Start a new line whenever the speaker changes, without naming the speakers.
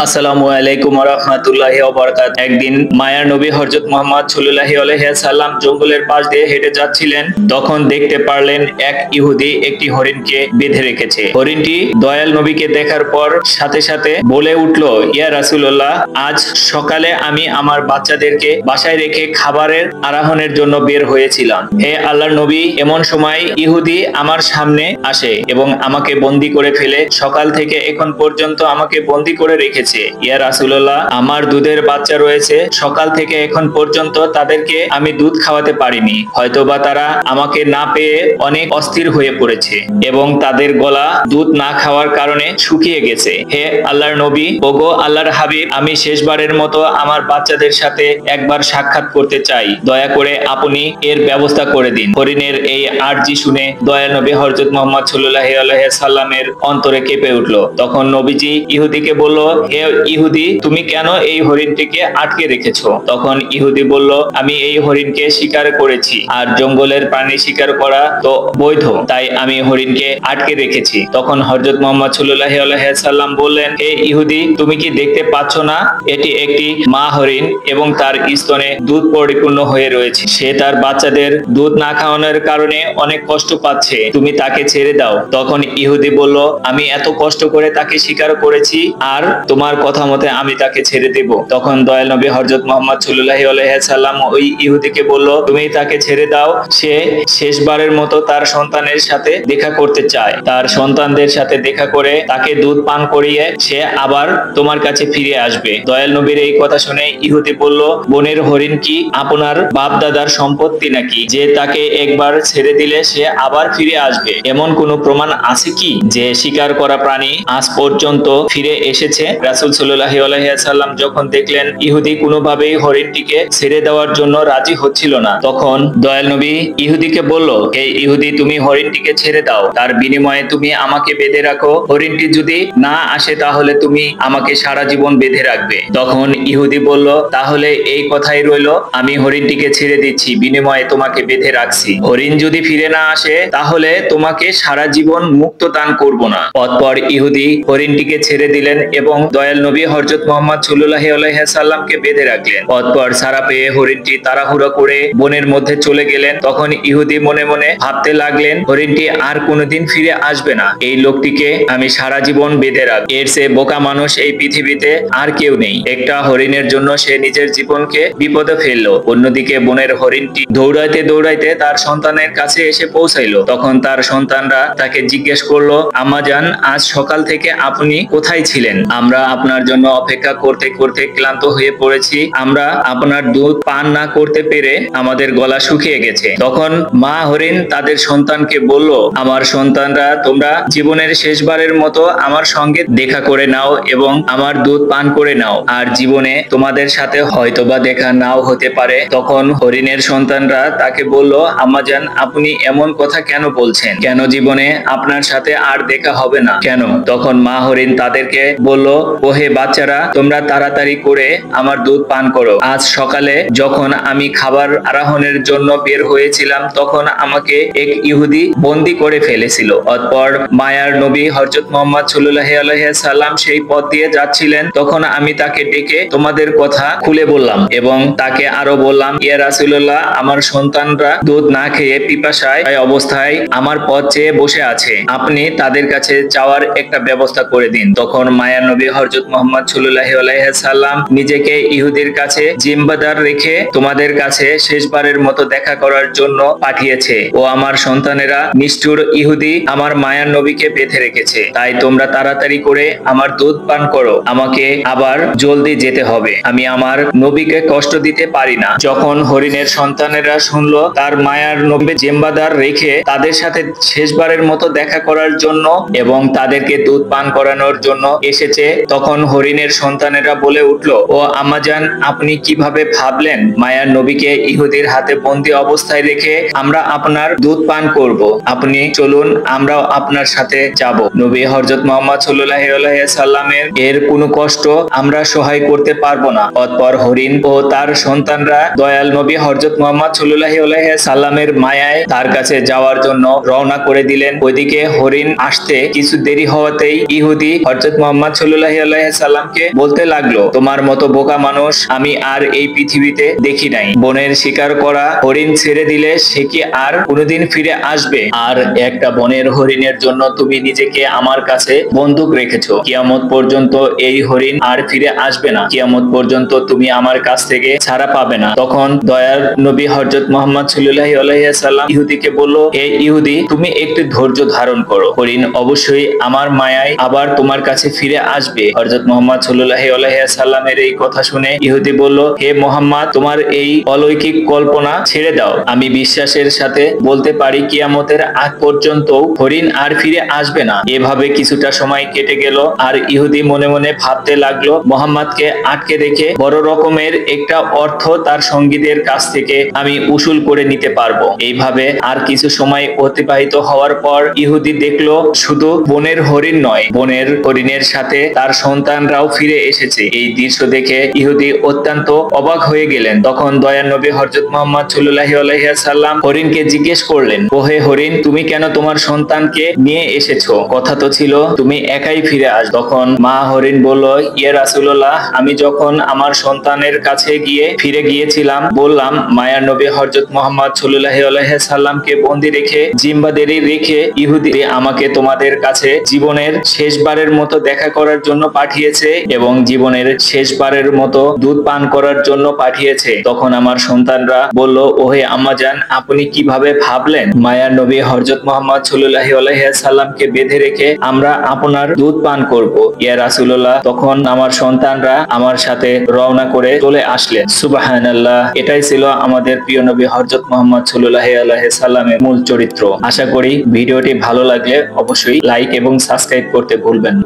আসসালামু আলাইকুম ওয়া রাহমাতুল্লাহি ওয়া বারাকাতুহু। একদিন মায়ার নবী হযরত মুহাম্মদ সাল্লাল্লাহু আলাইহি সাল্লাম জঙ্গলের পাশ দিয়ে হেঁটে যাচ্ছিলেন। তখন দেখতে পারলেন এক ইহুদি একটি হরিণকে বেঁধে রেখেছে। হরিণটি দয়াল নবীকে দেখার পর সাথে সাথে বলে উঠল, ইয়া রাসূলুল্লাহ, আজ সকালে আমি আমার বাচ্চাদেরকে বাসায় রেখে খাবারের আরোহণের জন্য বের হয়েছিলাম। হে আল্লাহর নবী, এমন সময় ইহুদি আমার সামনে আসে এবং আমাকে বন্দী করে ফেলে সকাল থেকে এখন পর্যন্ত আমাকে বন্দী করে রেখেছে। ইয়া রাসূলুল্লাহ, আমার দুধের বাচ্চা রয়েছে, সকাল থেকে এখন পর্যন্ত তাদেরকে আমি দুধ খাওয়াতে পারিনি। হয়তোবা তারা আমাকে না পেয়ে অনেক অস্থির হয়ে পড়েছে এবং তাদের গলা দুধ না খাওয়ার কারণে শুকিয়ে গেছে। হে আল্লাহর নবী, ওগো আল্লাহর হাবিব, আমি শেষবারের মতো আমার বাচ্চাদের সাথে একবার সাক্ষাৎ করতে চাই, দয়া করে আপনি এর ব্যবস্থা করে দিন। হরিণের এই আরজি শুনে দয়াল নবী হযরত মুহাম্মদ সাল্লাল্লাহু আলাইহি সাল্লামের অন্তরে কেঁপে উঠল। তখন নবীজি ইহুদিকে বলল, হে ইহুদি, তুমি কেন এই হরিণটিকে আটকে রেখেছো? তখন ইহুদি বলল, আমি এই হরিণকে শিকার করেছি, আর জঙ্গলের প্রাণী শিকার করা তো বৈধ, তাই আমি হরিণকে আটকে রেখেছি। তখন হযরত মুহাম্মদ সাল্লাল্লাহু আলাইহি সাল্লাম বললেন, হে ইহুদি, তুমি কি দেখতে পাচ্ছ না এটি একটি মা হরিণ এবং তার স্তনে দুধ পরিপূর্ণ হয়ে রয়েছে। সে তার বাচ্চাদের দুধ না খাওয়ানোর কারণে অনেক কষ্ট পাচ্ছে, তুমি তাকে ছেড়ে দাও। তখন ইহুদি বলল, আমি এত কষ্ট করে তাকে শিকার করেছি, আর তোমার কথা মতে আমি তাকে ছেড়ে দেব। তখন দয়াল নবী হযরত মুহাম্মদ সাল্লাল্লাহু আলাইহি সাল্লাম ওই ইহুদিকে বলল, তুমি তাকে ছেড়ে দাও, সে শেষবারের মতো তার সন্তানের সাথে দেখা করতে চায়। তার সন্তানদের সাথে দেখা করে তাকে দুধ পান করিয়ে সে আবার তোমার কাছে ফিরে আসবে। দয়াল নবীর এই কথা শুনে ইহুদি বলল, বনের হরিণ কি আপনার বাপ দাদার সম্পত্তি নাকি যে তাকে একবার ছেড়ে দিলে সে আবার ফিরে আসবে? এমন কোনো প্রমাণ আছে কি যে শিকার করা প্রাণী আজ পর্যন্ত ফিরে এসেছে? রাসূল সাল্লাল্লাহু আলাইহি সাল্লাম যখন দেখলেন ইহুদি কোনোভাবেই হরিণটিকে ছেড়ে দেওয়ার জন্য রাজি হচ্ছিল না, তখন দয়াল নবী ইহুদিকে বলল, হে ইহুদি, তুমি হরিণটিকে ছেড়ে দাও, তার বিনিময়ে তুমি আমাকে বেঁধে রাখো। হরিণটি যদি না আসে তাহলে তুমি আমাকে সারা জীবন বেঁধে রাখবে। তখন ইহুদি বলল, তাহলে এই কথাই রইল, আমি হরিণটিকে ছেড়ে দিচ্ছি, বিনিময়ে তোমাকে বেঁধে রাখছি। হরিণ যদি ফিরে না আসে তাহলে তোমাকে সারা জীবন মুক্ত দান করব না। অতঃপর ইহুদি হরিণটিকে ছেড়ে দিলেন এবং দয়াল নবী হযরত মুহাম্মদ সাল্লাল্লাহু আলাইহি সাল্লামকে বেঁধে রাখলেন। অতঃপর ছাড়া পেয়ে হরিণটি তাড়াহুড়ো করে বনের মধ্যে চলে গেলেন। তখন ইহুদি মনে মনে ভাবতে লাগলেন, হরিণটি আর কোনোদিন ফিরে আসবে না, এই লোকটিকে আমি সারা জীবন বেঁধে রাখব। এর চেয়ে বোকা মানুষ এই পৃথিবীতে আর কেউ নেই। একটা হরিণের জন্য সে নিজের জীবনকে বিপদে ফেললো। অন্যদিকে বনের হরিণটি দৌড়াইতে দৌড়াইতে তার সন্তানের কাছে এসে পৌঁছাইলো। তখন তার সন্তানরা তাকে জিজ্ঞেস করলো, আম্মাজান, আজ সকাল থেকে আপনি কোথায় ছিলেন? আমরা আপনার জন্য অপেক্ষা করতে করতে ক্লান্ত হয়ে পড়েছি, আমরা আপনার দুধ পান না করতে পেরে আমাদের গলা শুকিয়ে গেছে। তখন মা হরিণ তাদের সন্তানকে বলল, আমার সন্তানরা, তোমরা জীবনের শেষবারের মতো আমার সঙ্গে দেখা করে নাও এবং আমার দুধ পান করে নাও, আর জীবনে তোমাদের সাথে হয়তোবা দেখা নাও হতে পারে। তখন হরিণের সন্তানরা তাকে বলল, আম্মাজান, আপনি এমন কথা কেন বলছেন? কেন জীবনে আপনার সাথে আর দেখা হবে না কেন? তখন মা হরিণ তাদেরকে বলল, ওহে বাচ্চারা, তোমরা তাড়াতাড়ি করে আমার দুধ পান করো। আজ সকালে যখন আমি খাবার আরোহণের জন্য বের হয়েছিলাম তখন আমাকে এক ইহুদি বন্দী করে ফেলেছিল। অতঃপর মায়ার নবী হযরত মুহাম্মদ সাল্লাল্লাহু আলাইহি সাল্লাম সেই পথ দিয়ে যাচ্ছিলেন। তখন আমি তাকে ডেকে তোমাদের কথা খুলে বললাম এবং তাকে আরো বললাম, ইয়া রাসূলুল্লাহ, আমার সন্তানরা দুধ না খেয়ে পিপাসায় অবস্থায় আমার পথ চেয়ে বসে আছে, আপনি তাদের কাছে যাওয়ার একটা ব্যবস্থা করে দিন। তখন মায়ার নবী হযরত মুহাম্মদ সাল্লাল্লাহু আলাইহি সাল্লাম নিজেকে ইহুদির কাছে জিম্মাদার রেখে তোমাদের কাছে শেষবারের মতো দেখা করার জন্য পাঠিয়েছে। ও আমার সন্তানেরা, নিষ্ঠুর ইহুদি আমার মায়ার নবীকে বেঁধে রেখেছে, তাই তোমরা তাড়াতাড়ি করে আমার দুধ পান করো, আমাকে আবার জলদি যেতে হবে, আমি আমার নবীকে কষ্ট দিতে পারি না। যখন হরিণের সন্তানেরা শুনলো তার মায়ার নবী জিম্মাদার রেখে তাদের সাথে শেষবারের মতো দেখা করার জন্য এবং তাদেরকে দুধ পান করানোর জন্য এসেছে, তখন হরিণের সন্তানেরা বলে উঠলো, ও আম্মাজান, আপনি কিভাবে ভাবলেন মায়ার নবীকে ইহুদির হাতে বন্দী অবস্থায় রেখে আমরা আপনার দুধ পান করব? আপনি চলুন, আমরাও আপনার সাথে যাব। নবী হযরত মুহাম্মদ সাল্লাল্লাহু আলাইহি সাল্লামের এর কোনো কষ্ট আমরা সহায় করতে পারবো না। অতঃপর হরিণ ও তার সন্তানরা দয়াল নবী হযরত মুহাম্মদ সাল্লাল্লাহু আলাইহি সাল্লামের মায়ায় তার কাছে যাওয়ার জন্য রওনা করে দিলেন। ওইদিকে হরিণ আসতে কিছু দেরি হওয়াতেই ইহুদি হযরত মুহাম্মদ সাল্লাল্লাহু আলাইহি সাল্লামকে বলতে লাগলো, তোমার মতো বোকা মানুষ আমি আর এই পৃথিবীতে দেখি নাই। বনের শিকার করা হরিণ ছেড়ে দিলে সে কি আর কোনোদিন ফিরে আসবে? আর একটা বনের হরিণের জন্য তুমি নিজেকে আমার কাছে বন্দুক রেখেছো। কিয়ামত পর্যন্ত এই হরিণ আর ফিরে আসবে না। কিয়ামত পর্যন্ত তুমি আমার কাছ থেকে ছাড়া পাবে না। তখন দয়ার নবী হযরত মুহাম্মদ সাল্লাল্লাহু আলাইহি সাল্লাম ইহুদিকে বলল, হে ইহুদি, তুমি একটু ধৈর্য ধারণ করো, হরিণ অবশ্যই আমার মায়ায় আবার তোমার কাছে ফিরে আসবে। হযরত মুহাম্মদ সাল্লাল্লাহু আলাইহি সাল্লামের এই কথা শুনে ইহুদি বলল, হে মুহাম্মদ, তোমার এই অলৌকিক কল্পনা ছেড়ে দাও। আমি বিশ্বাসের সাথে বলতে পারি কিয়ামতের আগ পর্যন্ত হরিণ আর ফিরে আসবে না। এভাবে কিছুটা সময় কেটে গেল আর ইহুদি মনে মনে ভাবতে লাগলো, মুহাম্মদকে আটকে রেখে বড় রকমের একটা অর্থ তার সঙ্গীদের কাছ থেকে আমি উসুল করে নিতে পারবো। এইভাবে আর কিছু সময় অতিবাহিত হওয়ার পর ইহুদি দেখলো শুধু বনের হরিণ নয়, বনের হরিণের সাথে তার সন্তানরাও ফিরে এসেছে। এই দৃশ্য দেখে ইহুদি অত্যন্ত অবাক হয়ে গেলেন। তখন দয়ার নবী হযরত মুহাম্মদ সাল্লাল্লাহু আলাইহি সাল্লাম হরিণকে জিজ্ঞেস করলেন, ওহে হরিণ, তুমি কেন তোমার সন্তানকে নিয়ে এসেছো? কথা তো ছিল তুমি একাই ফিরে আস। তখন মা হরিণ বলল, ইয়া রাসূলুল্লাহ, আমি যখন আমার সন্তানের কাছে ফিরে গিয়েছিলাম, বললাম মায়ার নবী হযরত মুহাম্মদ সাল্লাল্লাহু আলাইহি সাল্লামকে বন্দী রেখে জিম্বাদারি রেখে ইহুদি আমাকে তোমাদের কাছে জীবনের শেষবারের মতো দেখা করার জন্য পাঠিয়েছে এবং জীবনের শেষবারের মতো দুধ পান করার জন্য পাঠিয়েছে। তখন আমার সন্তানরা বলল, ওহে আম্মাজান, আপনি কিভাবে ভাবলেন মায়ার নবী হযরত মুহাম্মদ সাল্লাল্লাহু আলাইহি সাল্লামকে বেঁধে রেখে আমরা আপনার দুধ পান করব? ইয়া রাসূলুল্লাহ, তখন আমার সন্তানরা আমার সাথে রওনা করে চলে আসলেন। সুবহানাল্লাহ। এটাই ছিল আমাদের প্রিয় নবী হযরত মুহাম্মদ সাল্লাল্লাহু আলাইহি সাল্লামের মূল চরিত্র। আশা করি ভিডিওটি ভালো লাগলে অবশ্যই লাইক এবং সাবস্ক্রাইব করতে ভুলবেন না।